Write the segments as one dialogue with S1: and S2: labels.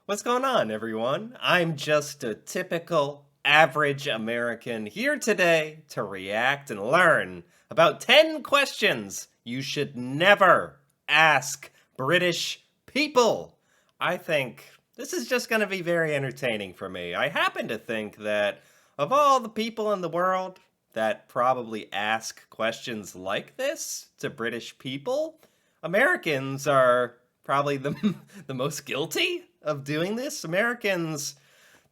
S1: What's going on, everyone? I'm just a typical average American here today to react and learn about 10 questions you should never ask British people. I think this is just going to be very entertaining for me. I happen to think that of all the people in the world that probably ask questions like this to British people, Americans are probably the most guilty of doing this. Americans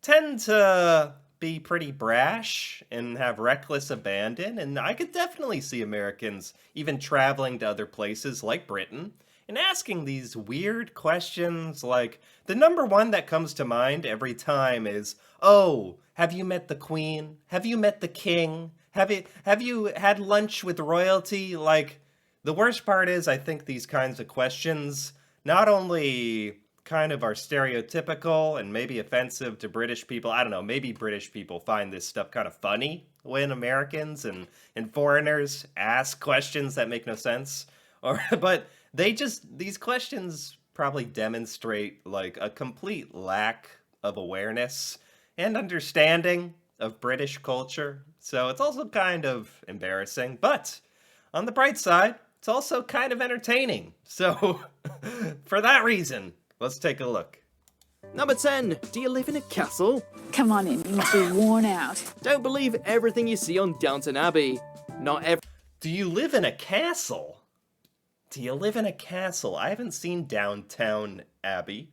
S1: tend to be pretty brash and have reckless abandon, and I could definitely see Americans even traveling to other places like Britain and asking these weird questions like the number one that comes to mind every time is, "Oh, have you met the Queen? Have you met the King? Have you had lunch with royalty?" Like the worst part is I think these kinds of questions not only kind of are stereotypical and maybe offensive to British people. I don't know, maybe British people find this stuff kind of funny when Americans and foreigners ask questions that make no sense. Or but these questions probably demonstrate like a complete lack of awareness and understanding of British culture. So it's also kind of embarrassing, but on the bright side, it's also kind of entertaining. So for that reason, let's take a look.
S2: Number 10. Do you live in a castle?
S3: Come on in, you must be worn out.
S2: Don't believe everything you see on Downton Abbey. Not every.
S1: Do you live in a castle? Do you live in a castle? I haven't seen Downtown Abbey.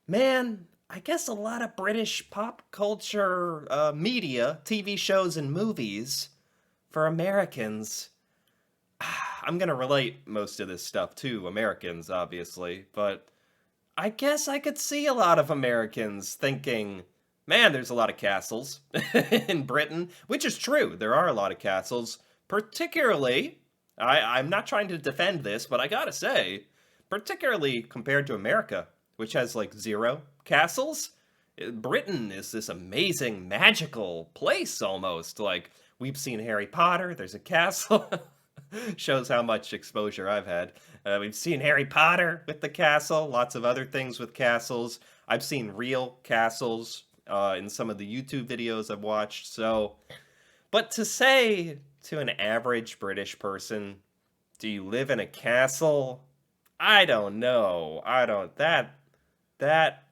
S1: Man, I guess a lot of British pop culture media, TV shows, and movies for Americans. I'm gonna relate most of this stuff to Americans, obviously, but I guess I could see a lot of Americans thinking, man, there's a lot of castles in Britain, which is true. There are a lot of castles, particularly, I'm not trying to defend this, but I gotta say, particularly compared to America, which has like 0 castles. Britain is this amazing, magical place almost. Like, we've seen Harry Potter, there's a castle. Shows how much exposure I've had. We've seen Harry Potter with the castle, lots of other things with castles. I've seen real castles in some of the YouTube videos I've watched. So, but to say to an average British person, do you live in a castle? I don't know. I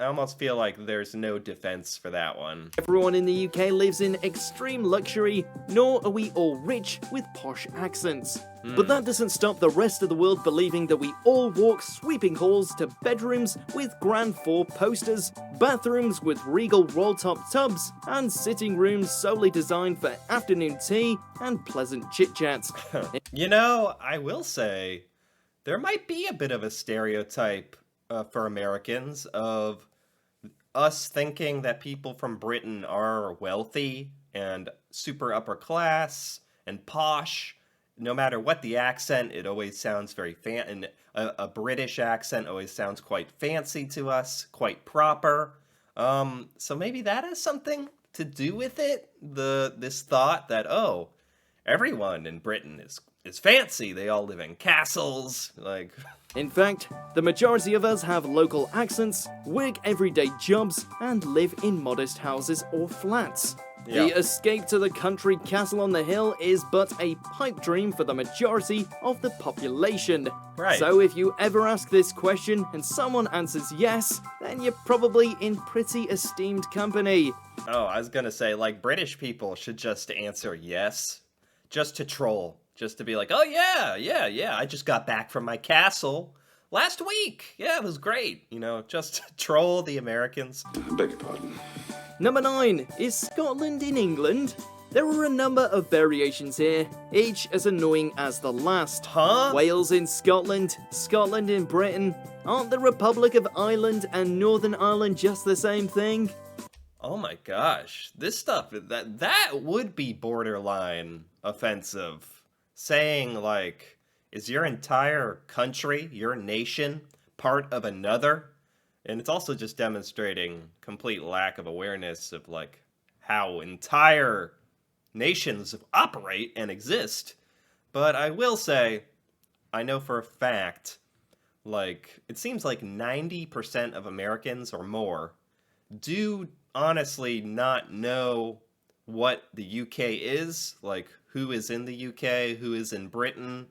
S1: almost feel like there's no defense for that one.
S2: Everyone in the UK lives in extreme luxury, nor are we all rich with posh accents. But that doesn't stop the rest of the world believing that we all walk sweeping halls to bedrooms with grand four posters, bathrooms with regal roll-top tubs, and sitting rooms solely designed for afternoon tea and pleasant chit-chats.
S1: You know, I will say, there might be a bit of a stereotype for Americans of us thinking that people from Britain are wealthy and super upper class and posh. No matter what the accent, it always sounds very and a British accent always sounds quite fancy to us, quite proper. So maybe that has something to do with it. This thought that, oh, everyone in Britain is fancy. They all live in castles, like.
S2: In fact, the majority of us have local accents, work everyday jobs, and live in modest houses or flats.
S1: Yeah.
S2: The escape to the country castle on the hill is but a pipe dream for the majority of the population.
S1: Right.
S2: So if you ever ask this question and someone answers yes, then you're probably in pretty esteemed company.
S1: Oh, I was gonna say, like, British people should just answer yes, just to troll, just to be like, oh yeah, I just got back from my castle last week. Yeah, it was great. You know, just to troll the Americans.
S4: I beg your pardon.
S2: Number 9. Is Scotland in England? There are a number of variations here, each as annoying as the last.
S1: Huh?
S2: Wales in Scotland, Scotland in Britain. Aren't the Republic of Ireland and Northern Ireland just the same thing?
S1: Oh my gosh, this stuff, that would be borderline offensive. Saying, like, is your entire country, your nation, part of another? And it's also just demonstrating complete lack of awareness of, like, how entire nations operate and exist. But I will say, I know for a fact, like, it seems like 90% of Americans or more do honestly not know what the UK is, like who is in the UK, who is in Britain.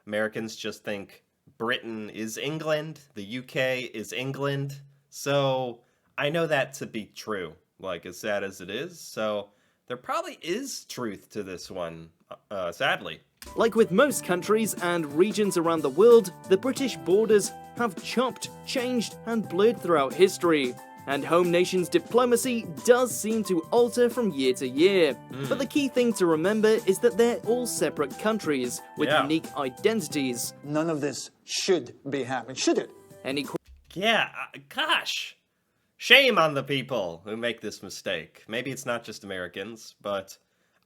S1: Americans just think Britain is England, the UK is England. So I know that to be true, like as sad as it is. So there probably is truth to this one, sadly.
S2: Like with most countries and regions around the world, the British borders have chopped, changed, and blurred throughout history. And home nation's diplomacy does seem to alter from year to year. But the key thing to remember is that they're all separate countries with unique identities.
S4: None of this should be happening, should it?
S2: Any
S1: Yeah, gosh. Shame on the people who make this mistake. Maybe it's not just Americans, but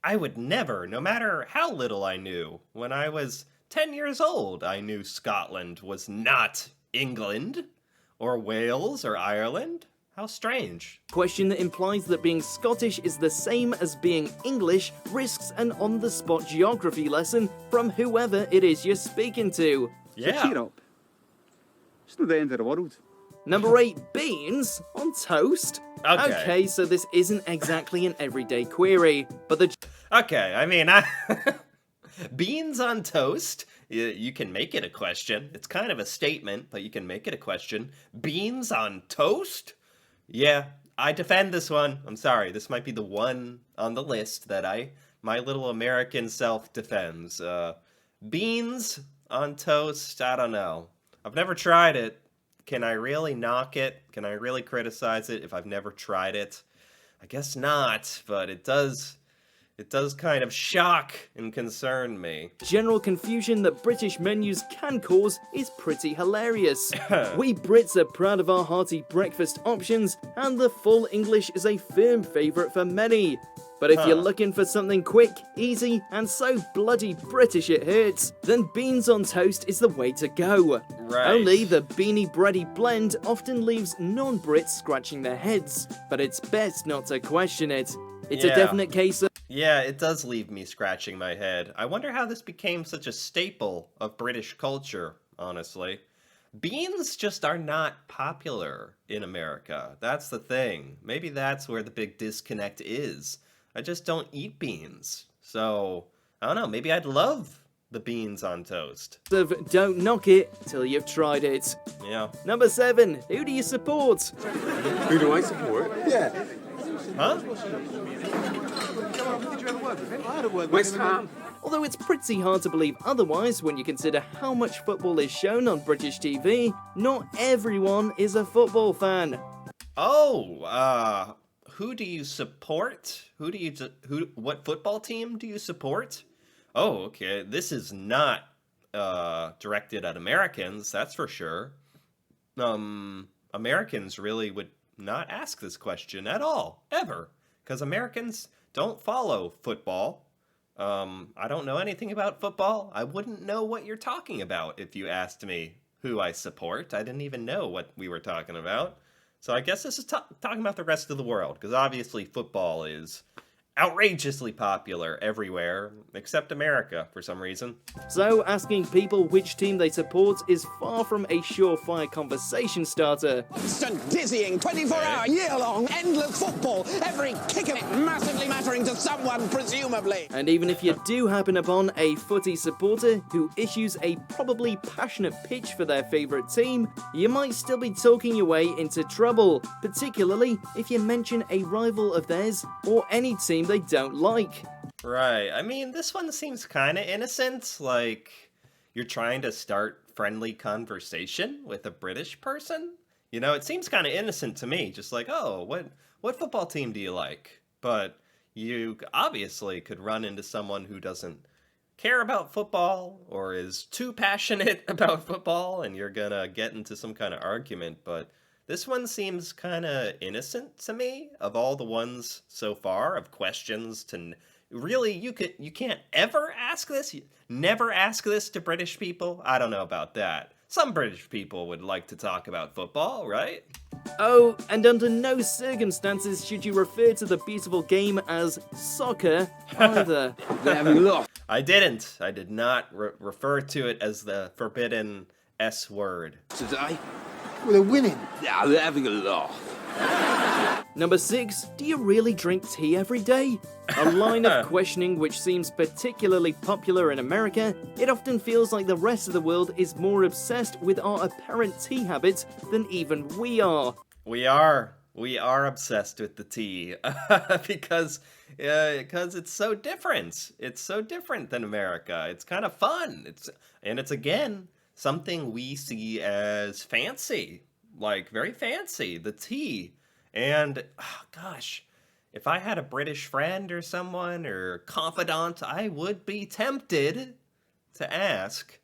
S1: I would never, no matter how little I knew, when I was 10 years old, I knew Scotland was not England, or Wales, or Ireland. How strange.
S2: question that implies that being Scottish is the same as being English risks an on-the-spot geography lesson from whoever it is you're speaking to.
S1: Yeah.
S5: Cheer up. It's not the end of the world.
S2: Number 8, beans on toast?
S1: Okay.
S2: So this isn't exactly an everyday query, but the
S1: Okay, I mean, beans on toast? You can make it a question. It's kind of a statement, but you can make it a question. Beans on toast? Yeah, I defend this one. I'm sorry, this might be the one on the list that my little American self defends. Beans on toast? I don't know. I've never tried it. Can I really knock it? Can I really criticize it if I've never tried it? I guess not, but it does kind of shock and concern me.
S2: general confusion that British menus can cause is pretty hilarious. We Brits are proud of our hearty breakfast options, and the full English is a firm favourite for many. But if you're looking for something quick, easy, and so bloody British it hurts, then beans on toast is the way to go.
S1: Right.
S2: Only the beanie bready blend often leaves non-Brits scratching their heads, but it's best not to question it. It's
S1: Yeah.
S2: a definite case of
S1: Yeah, it does leave me scratching my head. I wonder how this became such a staple of British culture, honestly. Beans just are not popular in America. That's the thing. Maybe that's where the big disconnect is. I just don't eat beans. So, I don't know, maybe I'd love the beans on toast.
S2: don't knock it till you've tried it.
S1: Yeah.
S2: Number 7, who do you support?
S5: Who do I support?
S4: Yeah.
S1: Huh?
S5: West Ham.
S2: Although it's pretty hard to believe otherwise when you consider how much football is shown on British TV, not everyone is a football fan.
S1: Oh, who do you support? What football team do you support? Oh, okay. This is not directed at Americans, that's for sure. Americans really would not ask this question at all, ever, because Americans don't follow football. I don't know anything about football. I wouldn't know what you're talking about if you asked me who I support. I didn't even know what we were talking about. So I guess this is talking about the rest of the world, because obviously football is outrageously popular everywhere except America for some reason.
S2: So asking people which team they support is far from a surefire conversation starter.
S6: Constant, dizzying, 24-hour, year-long, endless football. Every kick of it massively mattering to someone, presumably.
S2: And even if you do happen upon a footy supporter who issues a probably passionate pitch for their favourite team, you might still be talking your way into trouble, particularly if you mention a rival of theirs or any team they don't like.
S1: Right. I mean, this one seems kind of innocent, like you're trying to start friendly conversation with a British person. You know, it seems kind of innocent to me, just like, oh, what football team do you like? But you obviously could run into someone who doesn't care about football or is too passionate about football, and you're gonna get into some kind of argument. But this one seems kind of innocent to me, of all the ones so far, of questions to... Really, you can't ever ask this? Never ask this to British people? I don't know about that. Some British people would like to talk about football, right?
S2: Oh, and under no circumstances should you refer to the beautiful game as soccer either.
S5: They have lost.
S1: I didn't. I did not refer to it as the forbidden S word?
S5: Today?
S4: Well, they're winning.
S5: Yeah, they're having a laugh.
S2: Number 6, do you really drink tea every day? A line of questioning which seems particularly popular in America. It often feels like the rest of the world is more obsessed with our apparent tea habits than even we are.
S1: We are obsessed with the tea because it's so different. It's so different than America. It's kind of fun. It's again something we see as fancy, like very fancy, the tea. And oh, gosh, if I had a British friend or someone or confidant, I would be tempted to ask,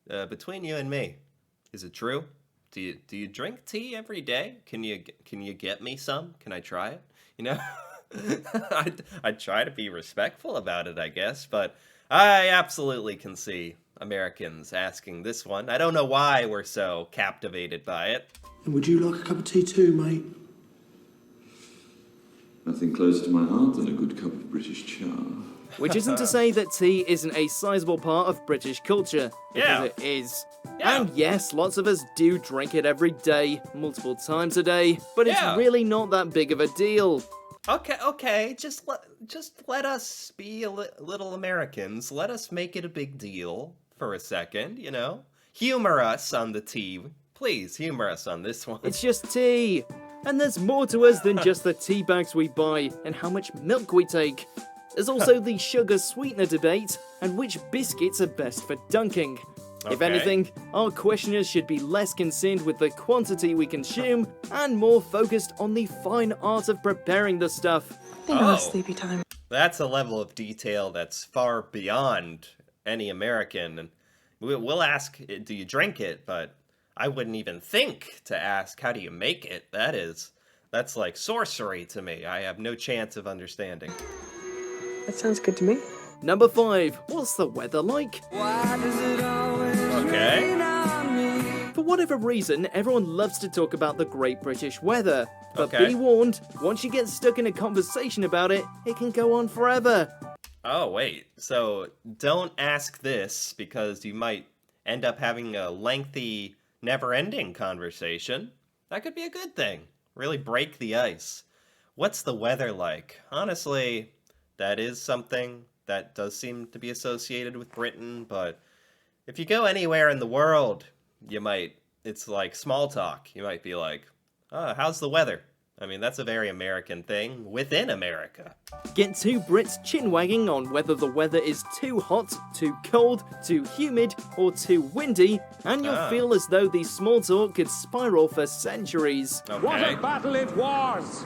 S1: between you and me, is it true? Do you drink tea every day? Can you get me some? Can I try it? You know, I'd try to be respectful about it, I guess, but I absolutely can see Americans asking this one. I don't know why we're so captivated by it.
S7: And would you like a cup of tea too, mate?
S8: Nothing closer to my heart than a good cup of British cha.
S2: Which isn't to say that tea isn't a sizable part of British culture, because
S1: Yeah.
S2: it is.
S1: Yeah.
S2: And yes, lots of us do drink it every day, multiple times a day, but it's
S1: Yeah.
S2: really not that big of a deal.
S1: Okay, just let us be little Americans. Let us make it a big deal for a second, you know? Humor us on the tea. Please, humor us on this one.
S2: It's just tea. And there's more to us than just the tea bags we buy and how much milk we take. There's also the sugar sweetener debate and which biscuits are best for dunking. If
S1: Okay.
S2: anything, our questioners should be less concerned with the quantity we consume and more focused on the fine art of preparing the stuff.
S1: Sleepy time. That's a level of detail that's far beyond any American. And we'll ask, do you drink it? But I wouldn't even think to ask, how do you make it? That's like sorcery to me. I have no chance of understanding.
S9: That sounds good to me.
S2: Number 5, what's the weather like?
S1: Okay.
S2: For whatever reason, everyone loves to talk about the Great British weather. But
S1: Okay.
S2: be warned, once you get stuck in a conversation about it, it can go on forever.
S1: Oh, wait. So don't ask this because you might end up having a lengthy, never-ending conversation. That could be a good thing. Really break the ice. What's the weather like? Honestly, that is something that does seem to be associated with Britain, but if you go anywhere in the world, it's like small talk. You might be like, oh, how's the weather? I mean, that's a very American thing within America.
S2: Get two Brits chin-wagging on whether the weather is too hot, too cold, too humid, or too windy, and you'll feel as though the small talk could spiral for centuries.
S1: Okay.
S6: What a battle it was!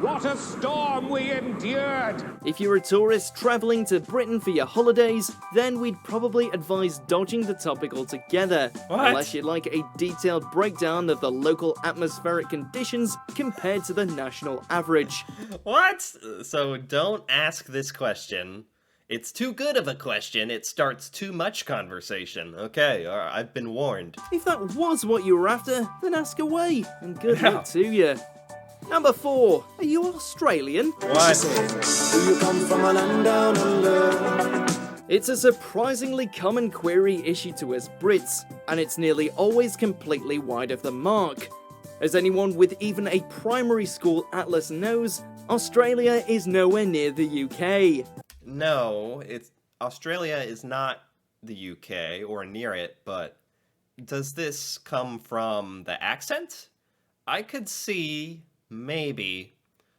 S6: What a storm we endured!
S2: If you're a tourist travelling to Britain for your holidays, then we'd probably advise dodging the topic altogether.
S1: What?
S2: Unless you'd like a detailed breakdown of the local atmospheric conditions compared to the national average.
S1: What? So don't ask this question. It's too good of a question. It starts too much conversation. Okay, all right, I've been warned.
S2: If that was what you were after, then ask away, and good
S1: Yeah.
S2: luck to you. Number 4, are you Australian?
S1: What?
S2: It's a surprisingly common query issued to us Brits, and it's nearly always completely wide of the mark. As anyone with even a primary school atlas knows, Australia is nowhere near the UK.
S1: No, Australia is not the UK or near it, but does this come from the accent? I could see maybe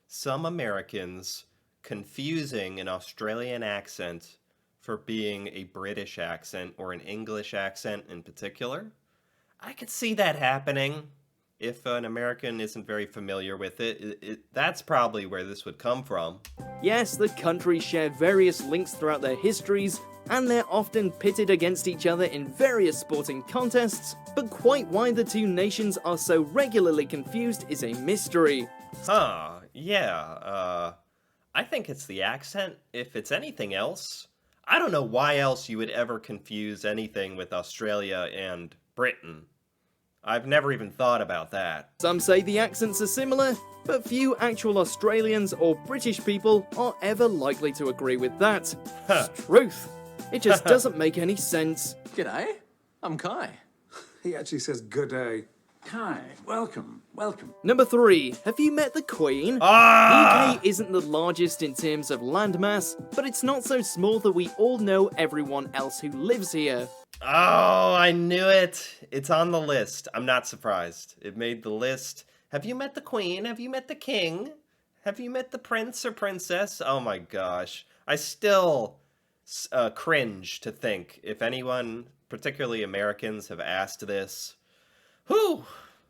S1: some Americans confusing an Australian accent for being a British accent or an English accent in particular. I could see that happening if an American isn't very familiar with it. That's probably where this would come from.
S2: Yes, the countries share various links throughout their histories, and they're often pitted against each other in various sporting contests, but quite why the two nations are so regularly confused is a mystery.
S1: Huh, yeah, I think it's the accent. If it's anything else, I don't know why else you would ever confuse anything with Australia and Britain. I've never even thought about that.
S2: Some say the accents are similar, but few actual Australians or British people are ever likely to agree with that.
S1: Huh.
S2: It's truth. It just doesn't make any sense.
S10: G'day, I'm Kai.
S5: He actually says good day.
S10: Hi, welcome, welcome.
S2: Number 3. Have you met the Queen?
S1: Ah!
S2: The UK isn't the largest in terms of landmass, but it's not so small that we all know everyone else who lives here.
S1: Oh, I knew it. It's on the list. I'm not surprised. It made the list. Have you met the Queen? Have you met the King? Have you met the Prince or Princess? Oh my gosh. I still cringe to think if anyone, particularly Americans, have asked this. Whew.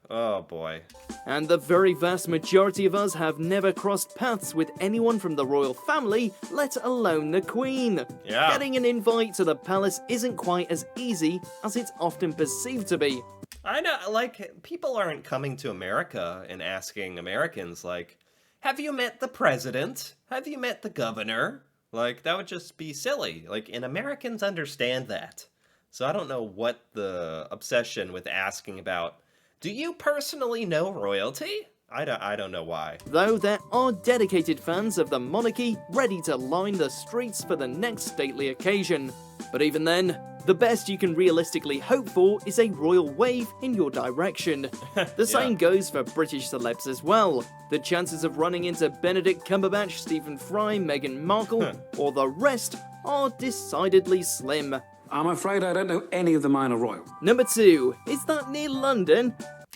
S1: Oh boy.
S2: And the very vast majority of us have never crossed paths with anyone from the royal family, let alone the Queen.
S1: Yeah.
S2: Getting an invite to the palace isn't quite as easy as it's often perceived to be.
S1: I know, like, people aren't coming to America and asking Americans, like, have you met the president? Have you met the governor? Like, that would just be silly. Like, and Americans understand that. So I don't know what the obsession with asking about, do you personally know royalty? I don't know why.
S2: Though there are dedicated fans of the monarchy ready to line the streets for the next stately occasion. But even then, the best you can realistically hope for is a royal wave in your direction. The same goes for British celebs as well. The chances of running into Benedict Cumberbatch, Stephen Fry, Meghan Markle, or the rest are decidedly slim.
S10: I'm afraid I don't know any of the minor royals.
S2: Number 2, is that near London?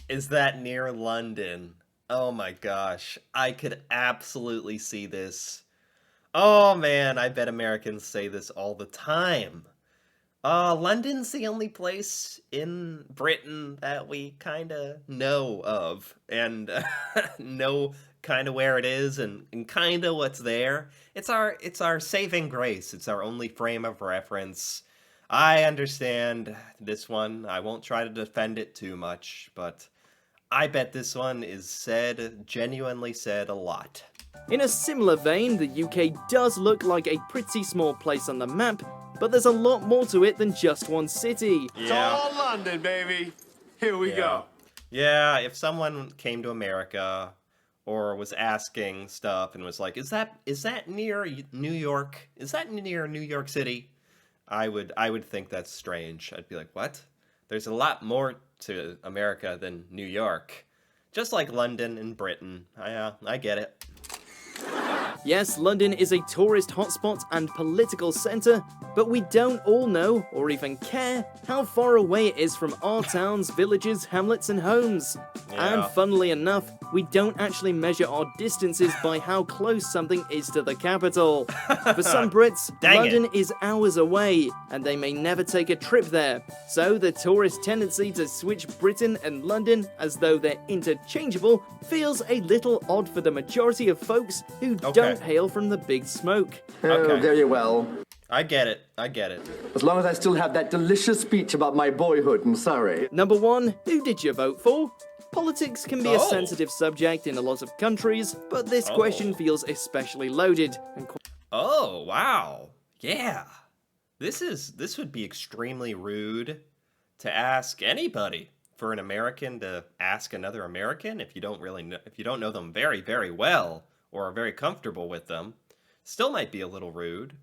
S1: Is that near London? Oh my gosh, I could absolutely see this. Oh man, I bet Americans say this all the time. London's the only place in Britain that we kind of know of and know kind of where it is and kind of what's there. It's our saving grace. It's our only frame of reference. I understand this one. I won't try to defend it too much, but I bet this one is genuinely said a lot.
S2: In a similar vein, the UK does look like a pretty small place on the map, but there's a lot more to it than just one city.
S5: It's all London, baby. Here we go.
S1: Yeah, if someone came to America or was asking stuff and was like, is that near New York? Is that near New York City? I would think that's strange. I'd be like, what? There's a lot more to America than New York. Just like London and Britain. I get it.
S2: Yes, London is a tourist hotspot and political centre, but we don't all know, or even care, how far away it is from our towns, villages, hamlets and homes.
S1: Yeah.
S2: And funnily enough, we don't actually measure our distances by how close something is to the capital. For some Brits, London is hours away, and they may never take a trip there. So the tourist tendency to switch Britain and London as though they're interchangeable feels a little odd for the majority of folks who don't hail from the big smoke.
S11: Oh, very well.
S1: I get it.
S11: As long as I still have that delicious speech about my boyhood in Surrey.
S2: Number 1, who did you vote for? Politics can be a sensitive subject in a lot of countries, but this question feels especially loaded.
S1: Oh, wow. Yeah. This would be extremely rude to ask anybody. For an American to ask another American if you don't know them very, very well or are very comfortable with them, still might be a little rude.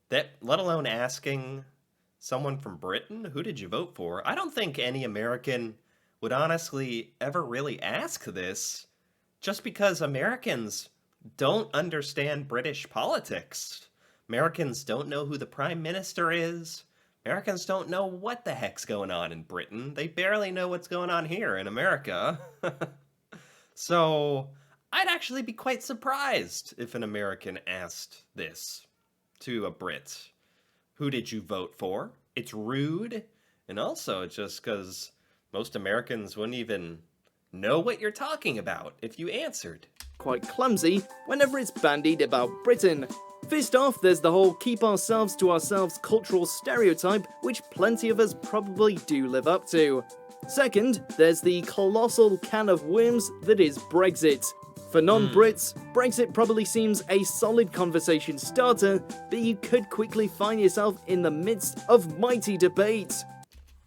S1: That, let alone asking someone from Britain, who did you vote for? I don't think any American would honestly ever really ask this, just because Americans don't understand British politics. Americans don't know who the Prime Minister is. Americans don't know what the heck's going on in Britain. They barely know what's going on here in America. So I'd actually be quite surprised if an American asked this to a Brit. Who did you vote for? It's rude. And also it's just because most Americans wouldn't even know what you're talking about if you answered.
S2: Quite clumsy whenever it's bandied about Britain. First off, there's the whole keep ourselves to ourselves cultural stereotype, which plenty of us probably do live up to. Second, there's the colossal can of worms that is Brexit. For non-Brits, Brexit probably seems a solid conversation starter, but you could quickly find yourself in the midst of mighty debate.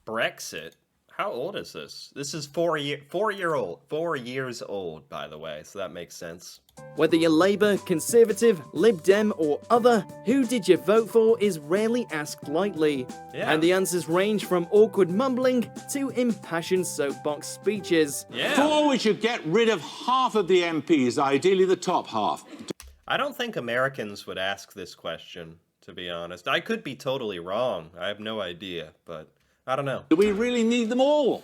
S1: Brexit? How old is this? This is 4 years old, by the way, so that makes sense.
S2: Whether you're Labour, Conservative, Lib Dem or other, who did you vote for is rarely asked lightly.
S1: Yeah.
S2: And the answers range from awkward mumbling to impassioned soapbox speeches.
S1: Yeah.
S6: we should get rid of half of the MPs, ideally the top half.
S1: I don't think Americans would ask this question, to be honest. I could be totally wrong. I have no idea, but I don't know.
S6: Do we really need them all?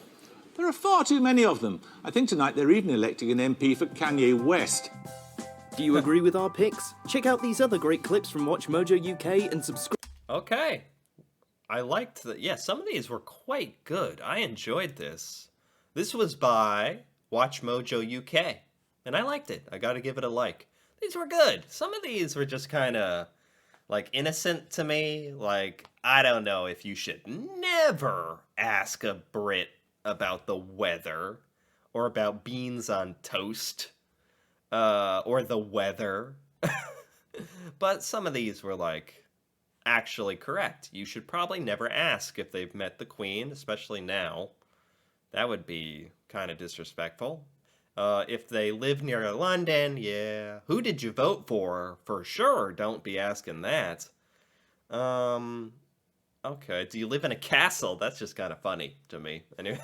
S6: There are far too many of them. I think tonight they're even electing an MP for Kanye West.
S2: Do you agree with our picks? Check out these other great clips from WatchMojo UK and subscribe.
S1: Okay. I liked that. Yeah, some of these were quite good. I enjoyed this. This was by WatchMojo UK, and I liked it. I gotta give it a like. These were good. Some of these were just kind of, like, innocent to me. Like, I don't know if you should never ask a Brit about the weather, or about beans on toast, or the weather. But some of these were, like, actually correct. You should probably never ask if they've met the Queen, especially now. That would be kind of disrespectful. If they live near London, yeah. Who did you vote for? For sure, don't be asking that. Okay, do you live in a castle? That's just kind of funny to me. Anyway,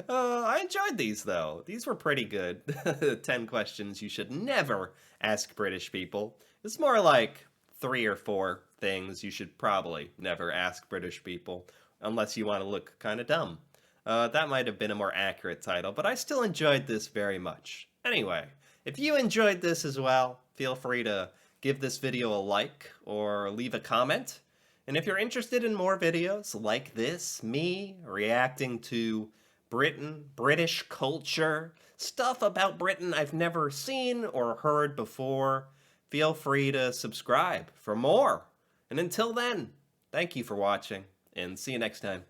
S1: I enjoyed these, though. These were pretty good. 10 questions you should never ask British people. It's more like 3 or 4 things you should probably never ask British people, unless you want to look kind of dumb. That might have been a more accurate title, but I still enjoyed this very much. Anyway, if you enjoyed this as well, feel free to give this video a like or leave a comment. And if you're interested in more videos like this, me reacting to Britain, British culture, stuff about Britain I've never seen or heard before, feel free to subscribe for more. And until then, thank you for watching, and see you next time.